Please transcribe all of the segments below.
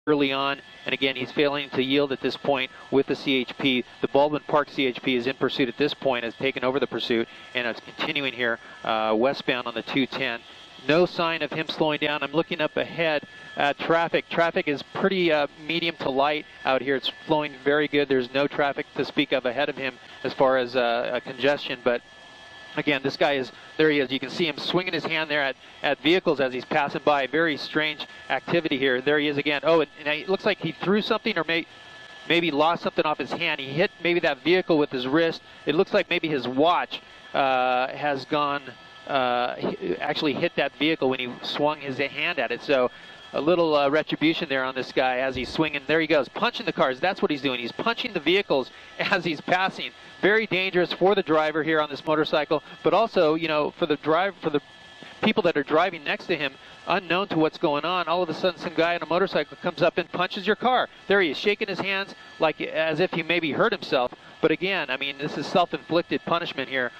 early on, and again, he's failing to yield at this point with the CHP. The Baldwin Park CHP is in pursuit at this point, has taken over the pursuit, and it's continuing here westbound on the 210. No sign of him slowing down. I'm looking up ahead at traffic. Traffic is pretty medium to light out here. It's flowing very good. There's no traffic to speak of ahead of him as far as congestion, but again, this guy is, there he is. You can see him swinging his hand there at vehicles as he's passing by. Very strange activity here. There he is again. Oh, and it looks like he threw something or maybe lost something off his hand. He hit maybe that vehicle with his wrist. It looks like maybe his watch has gone, actually hit that vehicle when he swung his hand at it. So a little retribution there on this guy as he's swinging. There he goes, punching the cars. That's what he's doing. He's punching the vehicles as he's passing. Very dangerous for the driver here on this motorcycle, but also, you know, for the people that are driving next to him, unknown to what's going on. All of a sudden, some guy on a motorcycle comes up and punches your car. There he is, shaking his hands like as if he maybe hurt himself. But again, I mean, this is self-inflicted punishment here,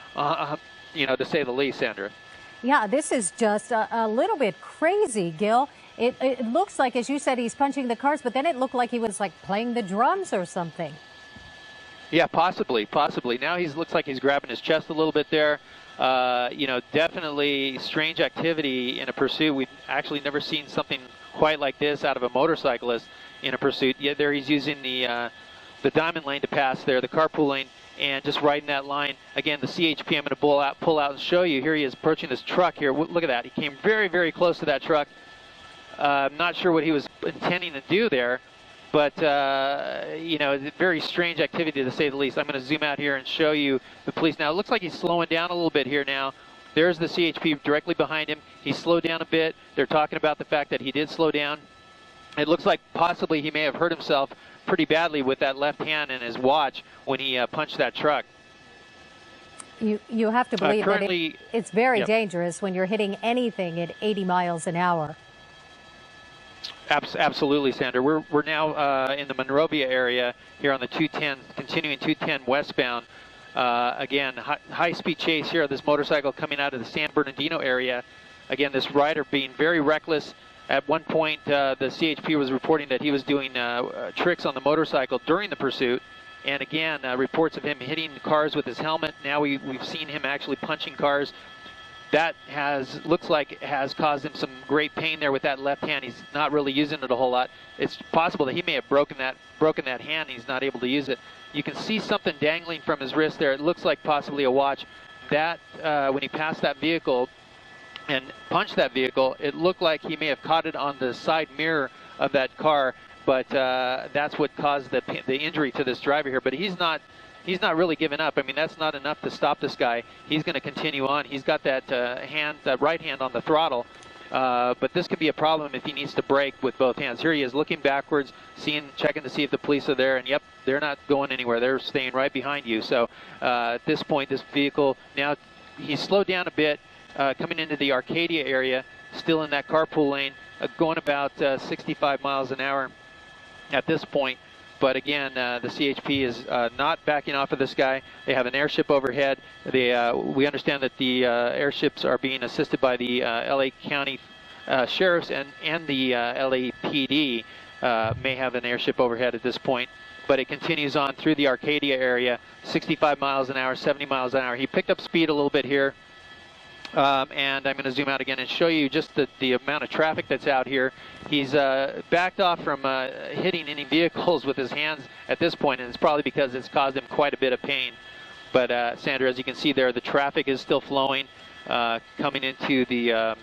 you know, to say the least, Sandra. Yeah, this is just a little bit crazy, Gil. It looks like, as you said, he's punching the cars, but then it looked like he was like playing the drums or something. Yeah, possibly. Now he looks like he's grabbing his chest a little bit there. You know, definitely strange activity in a pursuit. We've actually never seen something quite like this out of a motorcyclist in a pursuit. Yeah, there he's using the diamond lane to pass there, the carpool lane, and just riding that line. Again, the CHP, I'm going to pull out and show you. Here he is approaching this truck here. Look at that. He came very, very close to that truck. I'm not sure what he was intending to do there, but, you know, very strange activity to say the least. I'm going to zoom out here and show you the police. Now, it looks like he's slowing down a little bit here now. There's the CHP directly behind him. He slowed down a bit. They're talking about the fact that he did slow down. It looks like possibly he may have hurt himself pretty badly with that left hand and his watch when he punched that truck. You have to believe that it's very yep. dangerous when you're hitting anything at 80 miles an hour. Absolutely, Sandra. We're now in the Monrovia area here on the 210, continuing 210 westbound. Again, high-speed chase here of this motorcycle coming out of the San Bernardino area. Again, this rider being very reckless. At one point, the CHP was reporting that he was doing tricks on the motorcycle during the pursuit. And again, reports of him hitting cars with his helmet. Now we've seen him actually punching cars. That looks like it has caused him some great pain there with that left hand. He's not really using it a whole lot. It's possible that he may have broken that hand. He's not able to use it. You can see something dangling from his wrist there. It looks like possibly a watch. That when he passed that vehicle and punched that vehicle, it looked like he may have caught it on the side mirror of that car. But that's what caused the injury to this driver here. But he's not really giving up. I mean, that's not enough to stop this guy. He's going to continue on. He's got that that right hand on the throttle. But this could be a problem if he needs to brake with both hands. Here he is looking backwards, checking to see if the police are there. And yep, they're not going anywhere. They're staying right behind you. So at this point, this vehicle, now he's slowed down a bit, coming into the Arcadia area, still in that carpool lane, going about 65 miles an hour at this point. But again, the CHP is not backing off of this guy. They have an airship overhead. We understand that the airships are being assisted by the LA County sheriffs and the LAPD may have an airship overhead at this point. But it continues on through the Arcadia area, 65 miles an hour, 70 miles an hour. He picked up speed a little bit here. And I'm going to zoom out again and show you just the amount of traffic that's out here. He's backed off from hitting any vehicles with his hands at this point, and it's probably because it's caused him quite a bit of pain. But Sandra, as you can see there, the traffic is still flowing, coming into the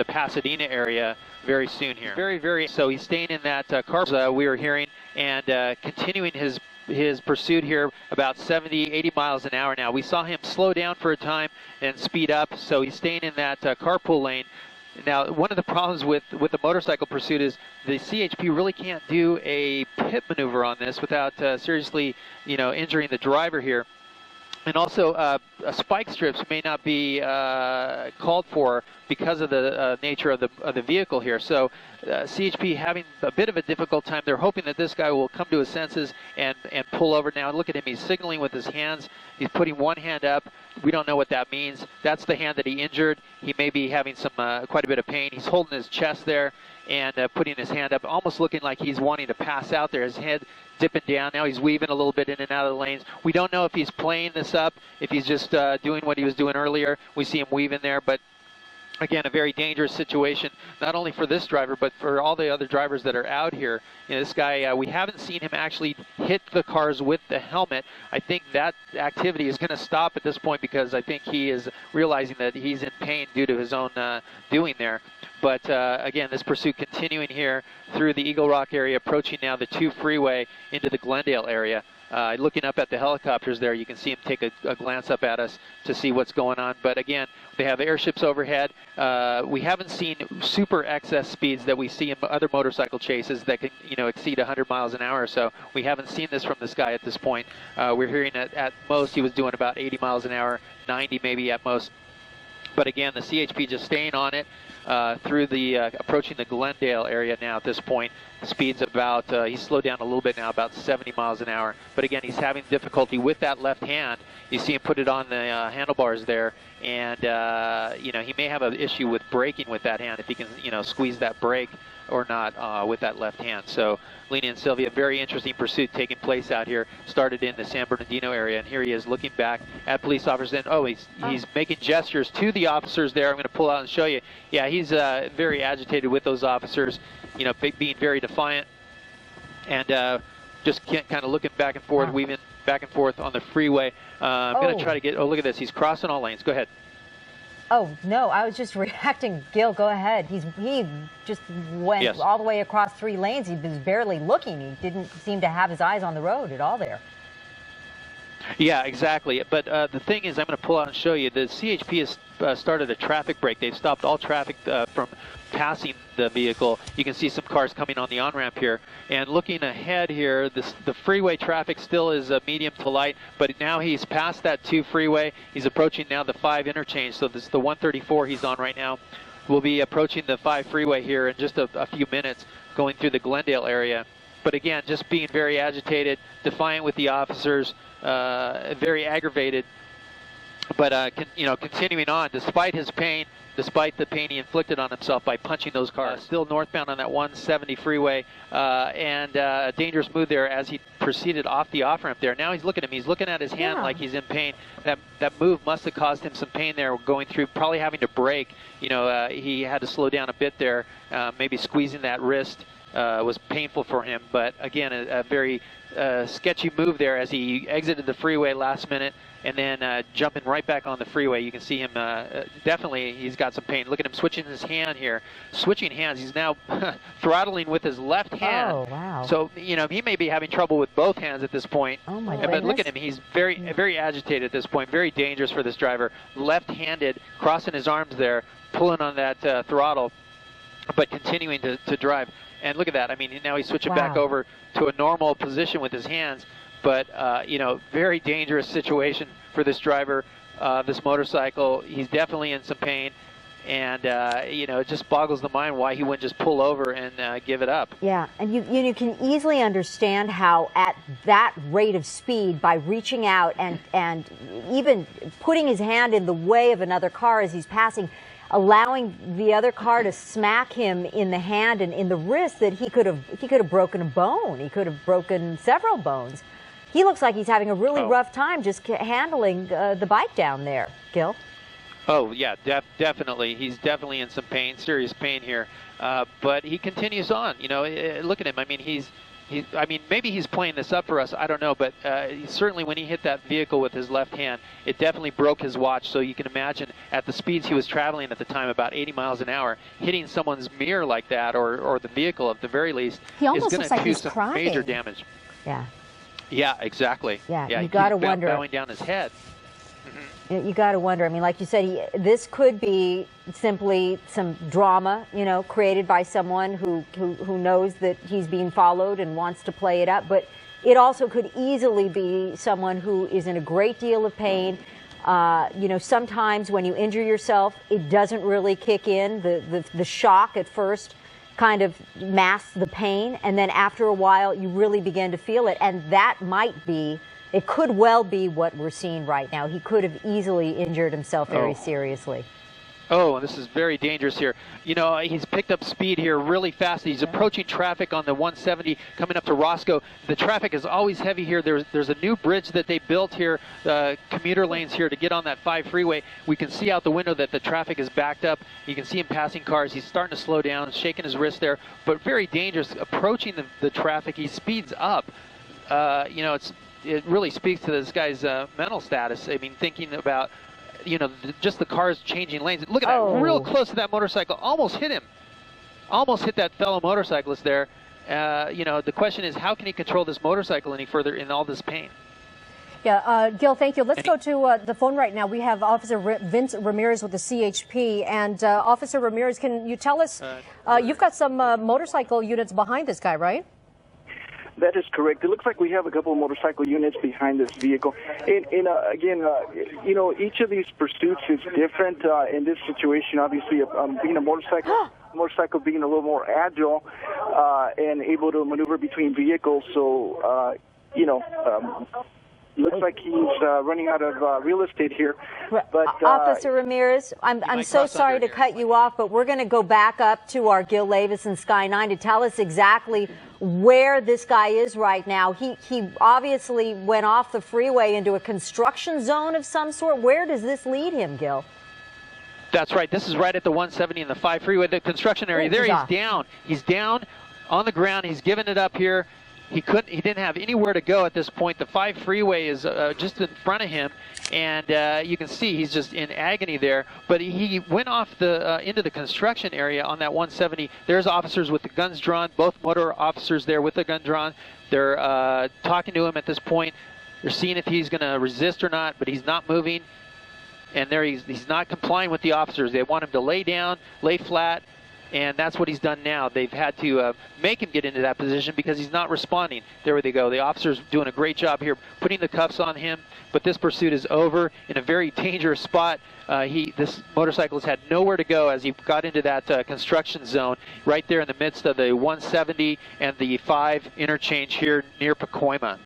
Pasadena area very soon here. So he's staying in that car we were hearing and continuing his pursuit here about 70, 80 miles an hour now. We saw him slow down for a time and speed up, so he's staying in that carpool lane. Now, one of the problems with the motorcycle pursuit is the CHP really can't do a pit maneuver on this without seriously, you know, injuring the driver here. And also, spike strips may not be called for because of the nature of the vehicle here. So, CHP having a bit of a difficult time. They're hoping that this guy will come to his senses and pull over. Now, look at him. He's signaling with his hands. He's putting one hand up, we don't know what that means. That's the hand that he injured. He may be having some quite a bit of pain. He's holding his chest there and putting his hand up, almost looking like he's wanting to pass out there. His head dipping down. Now he's weaving a little bit in and out of the lanes. We don't know if he's playing this up, if he's just doing what he was doing earlier. We see him weaving there, but again, a very dangerous situation, not only for this driver, but for all the other drivers that are out here. You know, this guy, we haven't seen him actually hit the cars with the helmet. I think that activity is going to stop at this point because I think he is realizing that he's in pain due to his own doing there. But again, this pursuit continuing here through the Eagle Rock area, approaching now the 2 freeway into the Glendale area. Looking up at the helicopters there, you can see him take a glance up at us to see what's going on. But again, they have airships overhead. We haven't seen super excess speeds that we see in other motorcycle chases that can, you know, exceed 100 miles an hour or so. We haven't seen this from this guy at this point. We're hearing that at most he was doing about 80 miles an hour, 90 maybe at most. But again, the CHP just staying on it through the approaching the Glendale area now at this point. Speed's about, he's slowed down a little bit now, about 70 miles an hour. But again, he's having difficulty with that left hand. You see him put it on the handlebars there. And, you know, he may have an issue with braking with that hand if he can, you know, squeeze that brake or not with that left hand. So, Lena and Sylvia, very interesting pursuit taking place out here. Started in the San Bernardino area, and here he is looking back at police officers. And he's making gestures to the officers there. I'm going to pull out and show you. Yeah, he's very agitated with those officers, you know, being very defiant, and just kind of looking back and forth, weaving back and forth on the freeway. I'm going to try to get. Oh, look at this. He's crossing all lanes. Go ahead. Oh, no, I was just reacting. Gil, go ahead. He just went all the way across 3 lanes. He was barely looking. He didn't seem to have his eyes on the road at all there. Yeah, exactly. But the thing is, I'm going to pull out and show you, the CHP has started a traffic break. They've stopped all traffic from passing the vehicle. You can see some cars coming on the on-ramp here. And looking ahead here, the freeway traffic still is medium to light, but now he's past that 2 freeway. He's approaching now the 5 interchange, so this is the 134 he's on right now. We'll be approaching the 5 freeway here in just a few minutes, going through the Glendale area. But again, just being very agitated, defiant with the officers, very aggravated, but you know, continuing on despite his pain, despite the pain he inflicted on himself by punching those cars. Still northbound on that 170 freeway, and a dangerous move there as he proceeded off the off-ramp there. Now he's looking at him. He's looking at his hand like he's in pain. That move must have caused him some pain there, going through, probably having to brake. You know, he had to slow down a bit there, maybe squeezing that wrist. Was painful for him, but again, a very sketchy move there as he exited the freeway last minute and then jumping right back on the freeway. You can see him, definitely he's got some pain. Look at him switching his hand here. Switching hands, he's now throttling with his left hand. Oh, wow. So, you know, he may be having trouble with both hands at this point. Oh, my goodness. But look at him, he's very agitated at this point, very dangerous for this driver. Left-handed, crossing his arms there, pulling on that throttle, but continuing to drive. And look at that. I mean, now he's switching back over to a normal position with his hands. But, you know, very dangerous situation for this driver, this motorcycle. He's definitely in some pain. And, you know, it just boggles the mind why he wouldn't just pull over and give it up. Yeah, and you can easily understand how at that rate of speed, by reaching out and even putting his hand in the way of another car as he's passing, allowing the other car to smack him in the hand and in the wrist, that he could have broken a bone. He could have broken several bones. He looks like he's having a really rough time just handling the bike down there, Gil. Oh, yeah, definitely. He's definitely in some pain, serious pain here. But he continues on. You know, look at him. I mean, I mean, maybe he's playing this up for us. I don't know. But certainly when he hit that vehicle with his left hand, it definitely broke his watch. So you can imagine at the speeds he was traveling at the time, about 80 miles an hour, hitting someone's mirror like that, or the vehicle at the very least, he almost is going to do some crying. major damage. Yeah. Yeah, exactly. Yeah, you got to wonder. Bowing down his head. You got to wonder. I mean, like you said, this could be simply some drama, you know, created by someone who knows that he's being followed and wants to play it up. But it also could easily be someone who is in a great deal of pain. You know, sometimes when you injure yourself, it doesn't really kick in. The shock at first kind of masks the pain, and then after a while, you really begin to feel it. And that might be it could well be what we're seeing right now. He could have easily injured himself very seriously. Oh, this is very dangerous here. You know, he's picked up speed here really fast. He's approaching traffic on the 170 coming up to Roscoe. The traffic is always heavy here. There's a new bridge that they built here, commuter lanes here to get on that 5 freeway. We can see out the window that the traffic is backed up. You can see him passing cars. He's starting to slow down, shaking his wrist there, but very dangerous. Approaching the traffic, he speeds up. You know, it really speaks to this guy's mental status. I mean, thinking about, you know, just the cars changing lanes. Look at that, real close to that motorcycle. Almost hit him. Almost hit that fellow motorcyclist there. You know, the question is, how can he control this motorcycle any further in all this pain? Yeah, Gil, thank you. Let's go to the phone right now. We have Officer Vince Ramirez with the CHP. And Officer Ramirez, can you tell us, you've got some motorcycle units behind this guy, right? That is correct. It looks like we have a couple of motorcycle units behind this vehicle. Again, you know, each of these pursuits is different. In this situation, obviously, being a motorcycle being a little more agile and able to maneuver between vehicles. So, you know, looks like he's running out of real estate here. But Officer Ramirez, I'm so sorry to cut you off, but we're going to go back up to our Gil Levis and Sky 9 to tell us exactly where this guy is right now. He obviously went off the freeway into a construction zone of some sort. Where does this lead him, Gil? That's right. This is right at the 170 and the 5 freeway, the construction area. There he's down. He's down on the ground. He's given it up here. He didn't have anywhere to go at this point. The 5 freeway is just in front of him, and you can see he's just in agony there. But he went off into the construction area on that 170. There's officers with the guns drawn, both motor officers there with the gun drawn. They're talking to him at this point. They're seeing if he's going to resist or not, but he's not moving. And there he's not complying with the officers. They want him to lay down, lay flat. And that's what he's done now. They've had to make him get into that position because he's not responding. There they go. The officer's doing a great job here putting the cuffs on him. But this pursuit is over in a very dangerous spot. This motorcyclist had nowhere to go as he got into that construction zone right there in the midst of the 170 and the 5 interchange here near Pacoima.